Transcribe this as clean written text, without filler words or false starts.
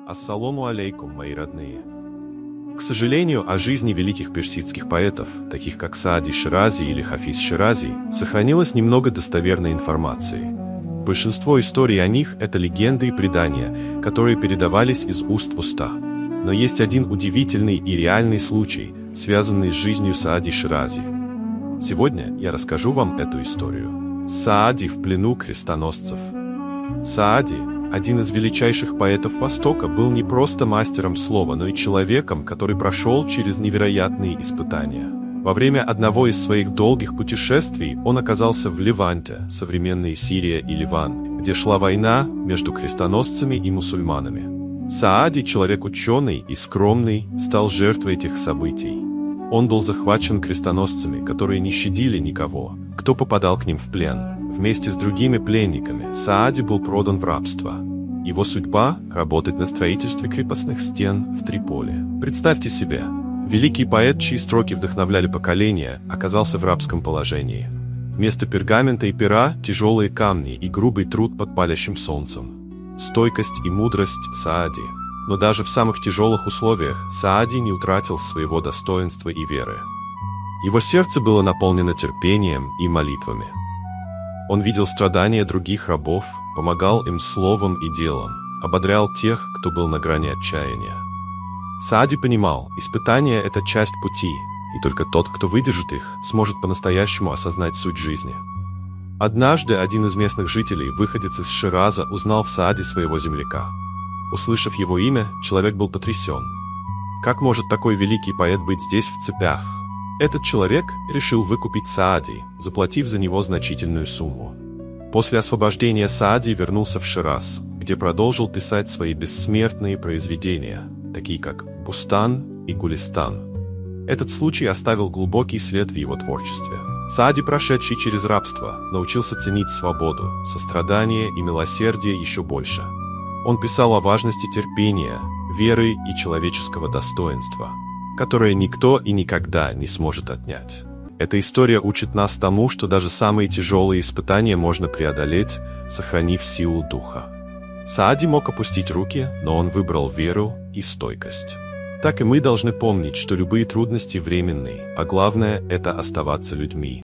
Ассаламу алейкум, мои родные. К сожалению, о жизни великих персидских поэтов, таких как Саади Ширази или Хафиз Ширази, сохранилось немного достоверной информации. Большинство историй о них – это легенды и предания, которые передавались из уст в уста. Но есть один удивительный и реальный случай, связанный с жизнью Саади Ширази. Сегодня я расскажу вам эту историю. Саади в плену крестоносцев. Саади, один из величайших поэтов Востока, был не просто мастером слова, но и человеком, который прошел через невероятные испытания. Во время одного из своих долгих путешествий он оказался в Леванте, современной Сирия и Ливан, где шла война между крестоносцами и мусульманами. Саади, человек ученый и скромный, стал жертвой этих событий. Он был захвачен крестоносцами, которые не щадили никого, кто попадал к ним в плен. Вместе с другими пленниками Саади был продан в рабство. Его судьба – работать на строительстве крепостных стен в Триполи. Представьте себе, великий поэт, чьи строки вдохновляли поколения, оказался в рабском положении. Вместо пергамента и пера – тяжелые камни и грубый труд под палящим солнцем. Стойкость и мудрость Саади. Но даже в самых тяжелых условиях Саади не утратил своего достоинства и веры. Его сердце было наполнено терпением и молитвами. Он видел страдания других рабов, помогал им словом и делом, ободрял тех, кто был на грани отчаяния. Саади понимал, испытания – это часть пути, и только тот, кто выдержит их, сможет по-настоящему осознать суть жизни. Однажды один из местных жителей, выходец из Шираза, узнал в Саади своего земляка. Услышав его имя, человек был потрясен. Как может такой великий поэт быть здесь в цепях? Этот человек решил выкупить Саади, заплатив за него значительную сумму. После освобождения Саади вернулся в Шираз, где продолжил писать свои бессмертные произведения, такие как «Бустан» и «Гулистан». Этот случай оставил глубокий след в его творчестве. Саади, прошедший через рабство, научился ценить свободу, сострадание и милосердие еще больше. Он писал о важности терпения, веры и человеческого достоинства, которое никто и никогда не сможет отнять. Эта история учит нас тому, что даже самые тяжелые испытания можно преодолеть, сохранив силу духа. Саади мог опустить руки, но он выбрал веру и стойкость. Так и мы должны помнить, что любые трудности временные, а главное – это оставаться людьми.